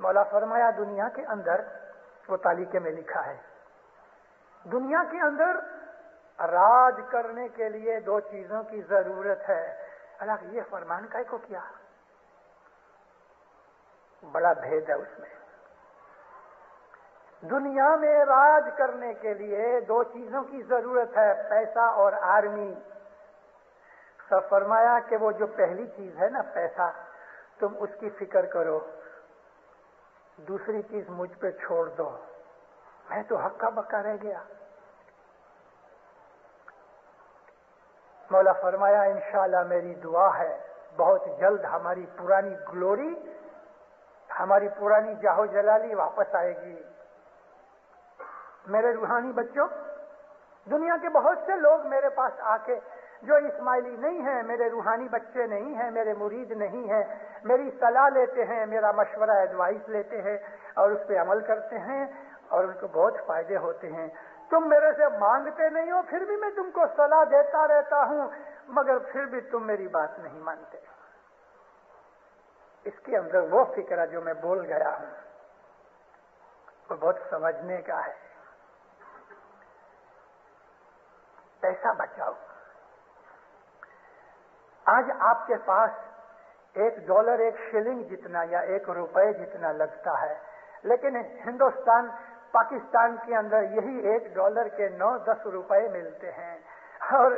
مولا فرمایا دنیا کے اندر، وہ تالیکے میں لکھا ہے، دنیا کے اندر راج کرنے کے لیے دو چیزوں کی ضرورت ہے۔ اللہ یہ فرمان کائے کو کیا؟ بڑا بھید ہے اس میں۔ دنیا میں راج کرنے کے لیے دو چیزوں کی ضرورت ہے، پیسہ اور آرمی۔ سب فرمایا کہ وہ جو پہلی چیز ہے نا پیسہ، تم اس کی فکر کرو، دوسری چیز مجھ پہ چھوڑ دو، میں تو ہکا بکا رہ گیا۔ مولا فرمایا انشاءاللہ میری دعا ہے بہت جلد ہماری پرانی گلوری، ہماری پرانی جاہو جلالی واپس آئے گی۔ میرے روحانی بچوں، دنیا کے بہت سے لوگ میرے پاس آ کے جو اسماعیلی نہیں ہیں، میرے روحانی بچے نہیں ہیں، میرے مرید نہیں ہیں، میری صلاح لیتے ہیں، میرا مشورہ ایڈوائز لیتے ہیں اور اس پہ عمل کرتے ہیں اور ان کو بہت فائدے ہوتے ہیں۔ تم میرے سے مانگتے نہیں ہو، پھر بھی میں تم کو صلاح دیتا رہتا ہوں، مگر پھر بھی تم میری بات نہیں مانتے۔ اس کے اندر وہ فکر ہے جو میں بول گیا ہوں، وہ بہت سمجھنے کا ہے۔ پیسہ بچاؤ۔ آج آپ کے پاس $1 ایک شلنگ جتنا یا $1 جتنا لگتا ہے، لیکن ہندوستان پاکستان کے اندر یہی $1 کے 9-10 روپے ملتے ہیں، اور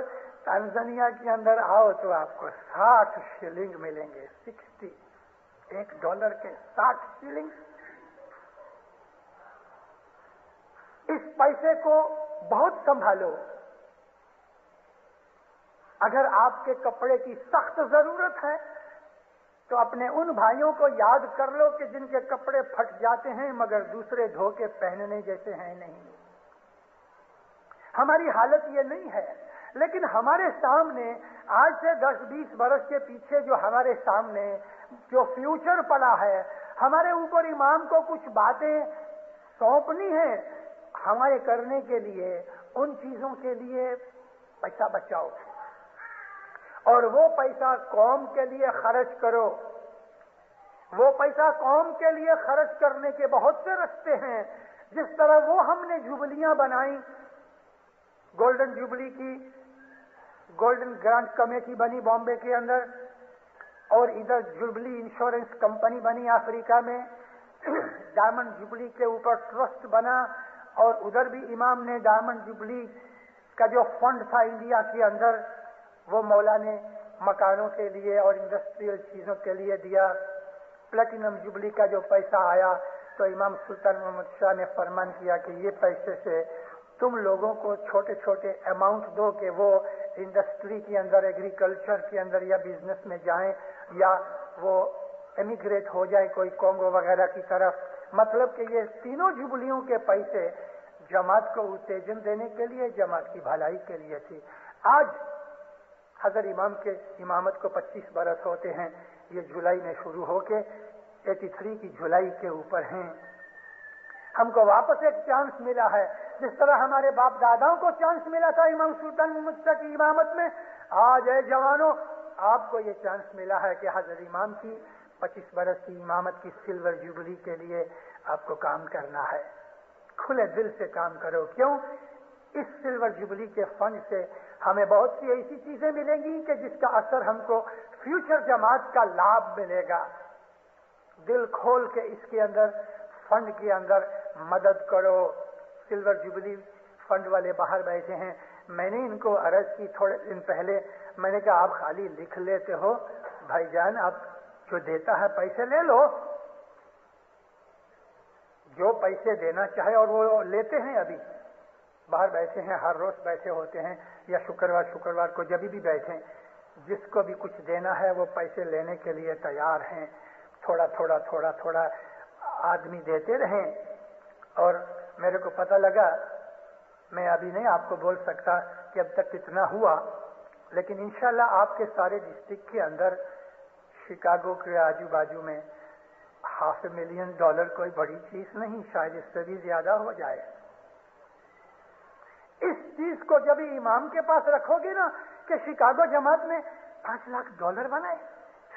تنزانیہ کے اندر آؤ تو آپ کو 60 شلنگ ملیں گے، 60، $1 کے 60 شلنگ۔ اس پیسے کو بہت سنبھالو۔ اگر آپ کے کپڑے کی سخت ضرورت ہے تو اپنے ان بھائیوں کو یاد کر لو کہ جن کے کپڑے پھٹ جاتے ہیں مگر دوسرے دھو کے پہننے جیسے ہیں نہیں۔ ہماری حالت یہ نہیں ہے، لیکن ہمارے سامنے آج سے 10-20 برس کے پیچھے جو ہمارے سامنے جو فیوچر پڑا ہے، ہمارے اوپر امام کو کچھ باتیں سونپنی ہے ہمارے کرنے کے لیے، ان چیزوں کے لیے پیسہ بچاؤ اور وہ پیسہ قوم کے لیے خرچ کرو۔ وہ پیسہ قوم کے لیے خرچ کرنے کے بہت سے رستے ہیں۔ جس طرح وہ ہم نے جوبلیاں بنائیں، گولڈن جوبلی کی، گولڈن گرانٹ کمیٹی بنی بامبے کے اندر، اور ادھر جوبلی انشورنس کمپنی بنی افریقہ میں، ڈائمنڈ جوبلی کے اوپر ٹرسٹ بنا، اور ادھر بھی امام نے ڈائمنڈ جوبلی کا جو فنڈ تھا انڈیا کے اندر، وہ مولا نے مکانوں کے لیے اور انڈسٹریل چیزوں کے لیے دیا۔ پلیٹینم جوبلی کا جو پیسہ آیا تو امام سلطان محمد شاہ نے فرمان کیا کہ یہ پیسے سے تم لوگوں کو چھوٹے چھوٹے اماؤنٹ دو کہ وہ انڈسٹری کے اندر، ایگریکلچر کے اندر یا بزنس میں جائیں، یا وہ ایمیگریٹ ہو جائے کوئی کونگو وغیرہ کی طرف۔ مطلب کہ یہ تینوں جوبلیوں کے پیسے جماعت کو اتےجن دینے کے لیے، جماعت کی بھلائی کے لیے تھی۔ آج حضرت امام کے امامت کو 25 برس ہوتے ہیں، یہ جولائی میں شروع ہو کے 83 کی جولائی کے اوپر ہیں۔ ہم کو واپس ایک چانس ملا ہے، جس طرح ہمارے باپ داداؤں کو چانس ملا تھا امام سلطان محمد شاہ کی امامت میں، آج اے جوانوں آپ کو یہ چانس ملا ہے کہ حضرت امام کی 25 برس کی امامت کی سلور جوبلی کے لیے آپ کو کام کرنا ہے۔ کھلے دل سے کام کرو۔ کیوں؟ اس سلور جوبلی کے فنڈ سے ہمیں بہت سی ایسی چیزیں ملیں گی کہ جس کا اثر ہم کو فیوچر جماعت کا لابھ ملے گا۔ دل کھول کے اس کے اندر فنڈ کے اندر مدد کرو۔ سلور جوبلی فنڈ والے باہر بیٹھے ہیں، میں نے ان کو عرض کی تھوڑے دن پہلے، میں نے کہا آپ خالی لکھ لیتے ہو، بھائی جان آپ جو دیتا ہے پیسے لے لو، جو پیسے دینا چاہے، اور وہ لیتے ہیں، ابھی باہر بیٹھے ہیں، ہر روز بیٹھے ہوتے ہیں یا شکروار کو جب بھی بیٹھیں، جس کو بھی کچھ دینا ہے وہ پیسے لینے کے لیے تیار ہیں۔ تھوڑا تھوڑا آدمی دیتے رہیں، اور میرے کو پتہ لگا، میں ابھی نہیں آپ کو بول سکتا کہ اب تک کتنا ہوا، لیکن انشاءاللہ آپ کے سارے ڈسٹرکٹ کے اندر، شکاگو کے آجو باجو میں $500,000 کوئی بڑی چیز نہیں، شاید اس سے بھی زیادہ ہو جائے۔ اس چیز کو جب امام کے پاس رکھو گے نا کہ شکاگو جماعت میں $5 لاکھ بنائے،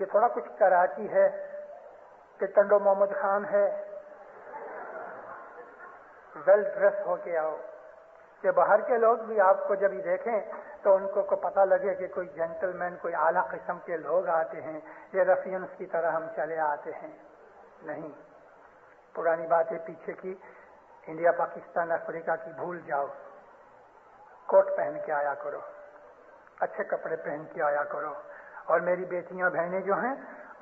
یہ تھوڑا کچھ کراچی ہے کہ ٹنڈو محمد خان ہے، ویل ڈریس ہو کے آؤ، کہ باہر کے لوگ بھی آپ کو جب ہی دیکھیں تو ان کو پتہ لگے کہ کوئی جینٹل مین، کوئی اعلیٰ قسم کے لوگ آتے ہیں، یہ رفیونس کی طرح ہم چلے آتے ہیں۔ نہیں، پرانی باتیں پیچھے کی، انڈیا پاکستان افریقہ کی بھول جاؤ، کوٹ پہن کے آیا کرو، اچھے کپڑے پہن کے آیا کرو۔ اور میری بیٹیاں بہنیں جو ہیں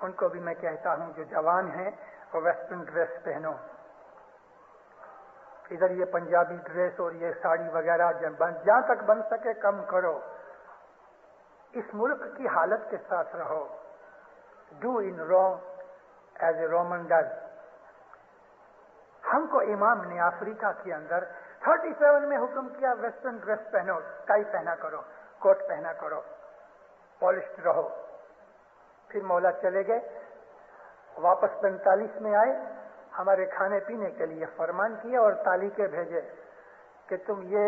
ان کو بھی میں کہتا ہوں جو جوان ہیں وہ ویسٹرن ڈریس پہنو، ادھر یہ پنجابی ڈریس اور یہ ساڑی وغیرہ جہاں تک بن سکے کم کرو، اس ملک کی حالت کے ساتھ رہو۔ Do in room as a Roman does. ہم کو امام نے افریقہ کے اندر 37 میں حکم کیا ویسٹرن ڈریس پہنو، ٹائی پہنا کرو، کوٹ پہنا کرو، پالشڈ رہو۔ پھر مولا چلے گئے، واپس 45 میں آئے، ہمارے کھانے پینے کے لیے فرمان کیا اور تالیکے بھیجے کہ تم یہ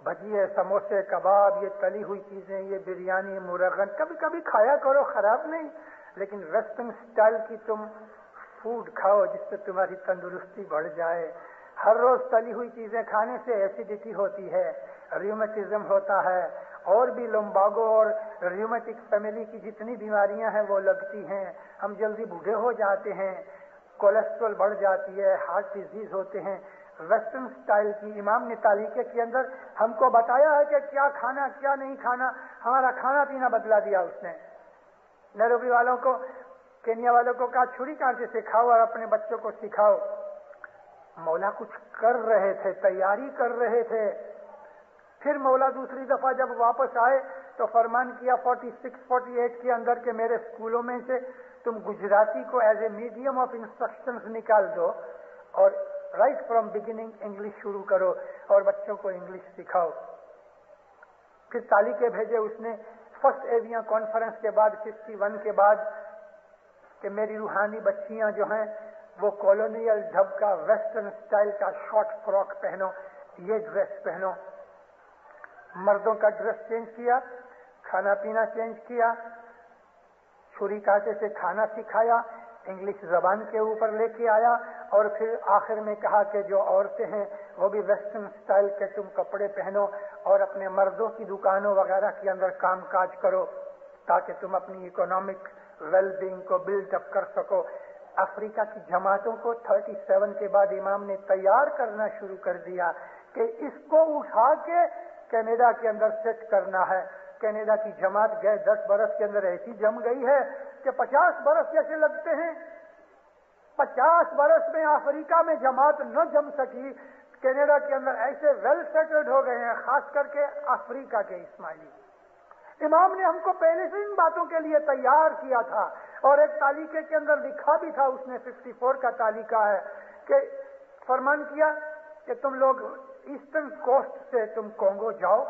بھجیے، سموسے، کباب، یہ تلی ہوئی چیزیں، یہ بریانی، مرغن کبھی کبھی کھایا کرو، خراب نہیں، لیکن ویسٹرن سٹائل کی تم فوڈ کھاؤ جس سے تمہاری تندرستی بڑھ جائے۔ ہر روز تلی ہوئی چیزیں کھانے سے ایسیڈیٹی ہوتی ہے، ریومیٹزم ہوتا ہے، اور بھی لمباگو اور ریومیٹک فیملی کی جتنی بیماریاں ہیں وہ لگتی ہیں، ہم جلدی بوڑھے ہو جاتے ہیں، کولیسٹرول بڑھ جاتی ہے، ہارٹ ڈیزیز ہوتے ہیں۔ ویسٹرن سٹائل کی امام نے تالیکے کے اندر ہم کو بتایا ہے کہ کیا کھانا کیا نہیں کھانا، ہمارا کھانا پینا بدلا دیا اس نے۔ نیروبی والوں کو، کینیا والوں کو کہا چھری کانٹے سے کھاؤ اور اپنے بچوں کو سکھاؤ۔ مولا کچھ کر رہے تھے، تیاری کر رہے تھے۔ پھر مولا دوسری دفعہ جب واپس آئے تو فرمان کیا 46-48 کے اندر کہ میرے اسکولوں میں سے تم گجراتی کو as a medium of instructions نکال دو اور رائٹ فرام بگننگ انگلش شروع کرو اور بچوں کو انگلش سکھاؤ۔ پھر تالیکے بھیجے اس نے فرسٹ ایویاں کانفرنس کے بعد 51 کے بعد کہ میری روحانی بچیاں جو ہیں وہ کالونیل ڈھب کا ویسٹرن سٹائل کا شارٹ فراک پہنو، یہ ڈریس پہنو۔ مردوں کا ڈریس چینج کیا، کھانا پینا چینج کیا، چھری کانٹے سے کھانا سکھایا، انگلش زبان کے اوپر لے کے آیا، اور پھر آخر میں کہا کہ جو عورتیں ہیں وہ بھی ویسٹرن سٹائل کے تم کپڑے پہنو اور اپنے مردوں کی دکانوں وغیرہ کے اندر کام کاج کرو تاکہ تم اپنی اکنامک ویل بینگ کو بلڈ اپ کر سکو۔ افریقہ کی جماعتوں کو 37 کے بعد امام نے تیار کرنا شروع کر دیا کہ اس کو اٹھا کے کینیڈا کے اندر سیٹ کرنا ہے۔ کینیڈا کی جماعت گئے 10 برس کے اندر ایسی جم گئی ہے کہ 50 برس جیسے لگتے ہیں۔ 50 برس میں افریقہ میں جماعت نہ جم سکی، کینیڈا کے اندر ایسے ویل سیٹلڈ ہو گئے ہیں، خاص کر کے افریقہ کے اسماعیلی۔ امام نے ہم کو پہلے سے ان باتوں کے لیے تیار کیا تھا، اور ایک تالیکے کے اندر لکھا بھی تھا، اس نے 54 کا تالیکہ ہے کہ فرمان کیا کہ تم لوگ ایسٹرن کوسٹ سے تم کونگو جاؤ،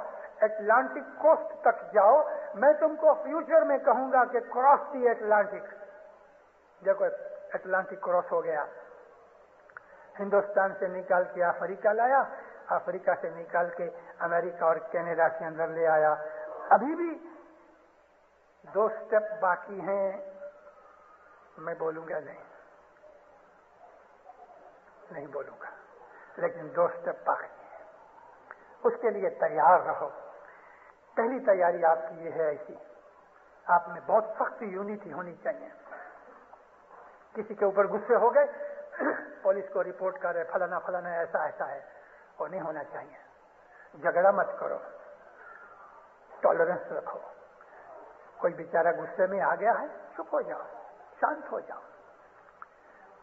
اٹلانٹک کوسٹ تک جاؤ، میں تم کو فیوچر میں کہوں گا کہ کراس دی اٹلانٹک۔ دیکھو اٹلانٹک کراس ہو گیا، ہندوستان سے نکال کے افریقہ لایا، افریقہ سے نکال کے امریکہ اور کینیڈا کے اندر لے آیا۔ ابھی بھی 2 سٹیپ باقی ہیں، میں بولوں گا نہیں بولوں گا، لیکن 2 سٹیپ باقی ہیں، اس کے لیے تیار رہو۔ پہلی تیاری آپ کی یہ ہے ایسی، آپ میں بہت سخت یونٹی ہونی چاہیے۔ کسی کے اوپر غصے ہو گئے، پولیس کو رپورٹ کر رہے فلانا فلانا ایسا ایسا ہے، وہ نہیں ہونا چاہیے۔ جھگڑا مت کرو، ٹالرنس رکھو۔ کوئی بیچارہ غصے میں آ گیا ہے، چپ ہو جاؤ، شانت ہو جاؤ،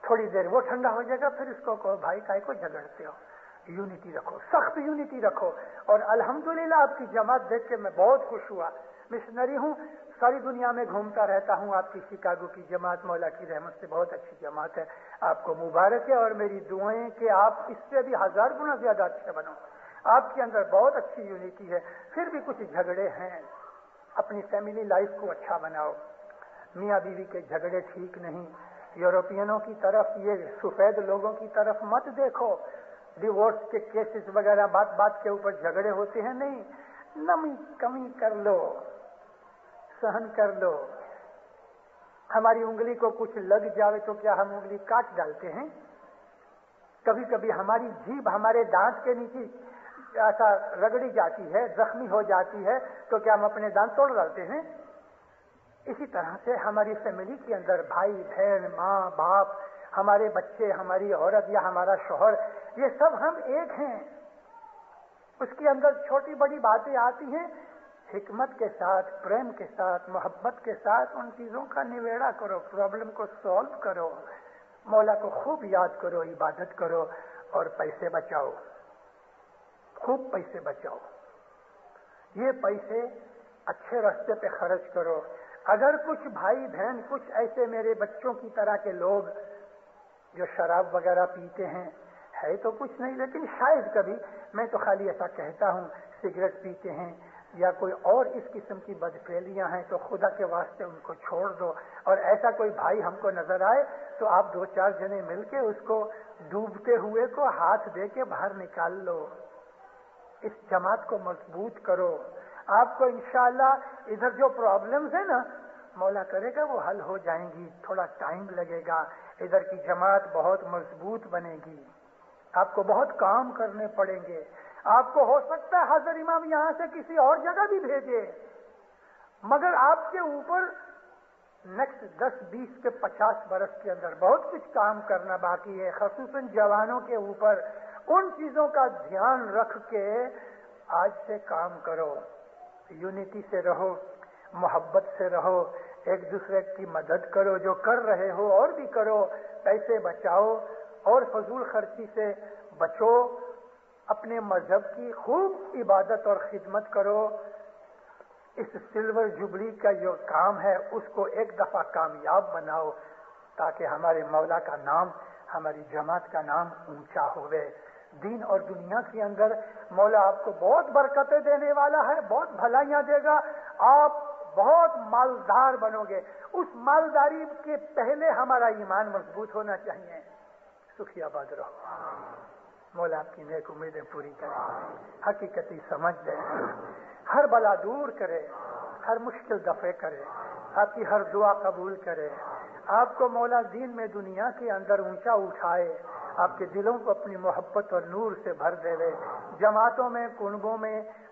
تھوڑی دیر وہ ٹھنڈا ہو جائے گا، پھر اس کو کہو بھائی کاہے کو جھگڑتے ہو۔ یونٹی رکھو، سخت یونٹی رکھو۔ اور الحمدللہ آپ کی جماعت دیکھ کے میں بہت خوش ہوا۔ مشنری ہوں، ساری دنیا میں گھومتا رہتا ہوں۔ آپ کی شکاگو کی جماعت مولا کی رحمت سے بہت اچھی جماعت ہے، آپ کو مبارک ہے، اور میری دعائیں کہ آپ اس سے بھی 1000 گنا زیادہ اچھے بنو۔ آپ کے اندر بہت اچھی یونٹی ہے، پھر بھی کچھ جھگڑے ہیں، اپنی فیملی لائف کو اچھا بناؤ۔ میاں بیوی کے جھگڑے ٹھیک نہیں، یورپینوں کی طرف، یہ سفید لوگوں کی طرف مت دیکھو۔ ڈیورس کے کیسز وغیرہ بات بات کے اوپر جھگڑے ہوتے ہیں، نہیں، نمی کمی کر لو، سہن کر لو۔ ہماری انگلی کو کچھ لگ جاوے تو کیا ہم انگلی کاٹ ڈالتے ہیں؟ کبھی کبھی ہماری جیبھ ہمارے دانت کے نیچے ایسا رگڑی جاتی ہے، زخمی ہو جاتی ہے، تو کیا ہم اپنے دانت توڑ ڈالتے ہیں؟ اسی طرح سے ہماری فیملی کے اندر بھائی بہن، ماں باپ، ہمارے بچے، ہماری عورت یا ہمارا شوہر، یہ سب ہم ایک ہیں. اس کے اندر چھوٹی بڑی باتیں آتی ہیں، حکمت کے ساتھ، پریم کے ساتھ، محبت کے ساتھ ان چیزوں کا نویڑا کرو، پرابلم کو سالو کرو، مولا کو خوب یاد کرو، عبادت کرو اور پیسے بچاؤ، خوب پیسے بچاؤ. یہ پیسے اچھے راستے پہ خرچ کرو. اگر کچھ بھائی بہن، کچھ ایسے میرے بچوں کی طرح کے لوگ جو شراب وغیرہ پیتے ہیں، ہے تو کچھ نہیں لیکن شاید کبھی، میں تو خالی ایسا کہتا ہوں، سگریٹ پیتے ہیں یا کوئی اور اس قسم کی بدفعلیاں ہیں، تو خدا کے واسطے ان کو چھوڑ دو. اور ایسا کوئی بھائی ہم کو نظر آئے تو آپ 2-4 جنے مل کے اس کو ڈوبتے ہوئے کو ہاتھ دے کے باہر نکال لو. اس جماعت کو مضبوط کرو. آپ کو انشاءاللہ ادھر جو پرابلمز ہیں نا، مولا کرے گا وہ حل ہو جائیں گی. تھوڑا ٹائم لگے گا، ادھر کی جماعت بہت مضبوط بنے گی. آپ کو بہت کام کرنے پڑیں گے. آپ کو ہو سکتا ہے حضرت امام یہاں سے کسی اور جگہ بھی بھیجے، مگر آپ کے اوپر نیکسٹ 10-20 کے 50 برس کے اندر بہت کچھ کام کرنا باقی ہے، خصوصاً جوانوں کے اوپر. ان چیزوں کا دھیان رکھ کے آج سے کام کرو. یونٹی سے رہو، محبت سے رہو، ایک دوسرے کی مدد کرو، جو کر رہے ہو اور بھی کرو. پیسے بچاؤ اور فضول خرچی سے بچو. اپنے مذہب کی خوب عبادت اور خدمت کرو. اس سلور جبلی کا جو کام ہے اس کو ایک دفعہ کامیاب بناؤ تاکہ ہمارے مولا کا نام، ہماری جماعت کا نام اونچا ہوئے. دین اور دنیا کے اندر مولا آپ کو بہت برکتیں دینے والا ہے، بہت بھلائیاں دے گا. آپ بہت مالدار بنو گے. اس مالداری کے پہلے ہمارا ایمان مضبوط ہونا چاہیے. سکھی آباد رہو. مولا آپ کی نیک امیدیں پوری کرے، حقیقتی سمجھ دے، ہر بلا دور کرے، ہر مشکل دفع کرے، آپ کی ہر دعا قبول کرے. آپ کو مولا دین میں دنیا کے اندر اونچا اٹھائے، آپ کے دلوں کو اپنی محبت اور نور سے بھر دے. جماعتوں میں،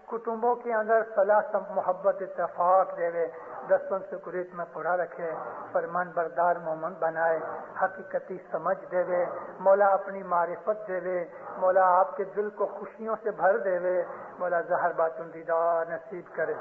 کٹنبوں کے اندر صلاح، محبت، اتفاق دے. دستوں سے قریت میں پورا رکھے، فرمان بردار مومن بنائے، حقیقتی سمجھ دے. مولا اپنی معرفت دے. مولا آپ کے دل کو خوشیوں سے بھر دے. مولا زہر باطن دیدار نصیب کرے.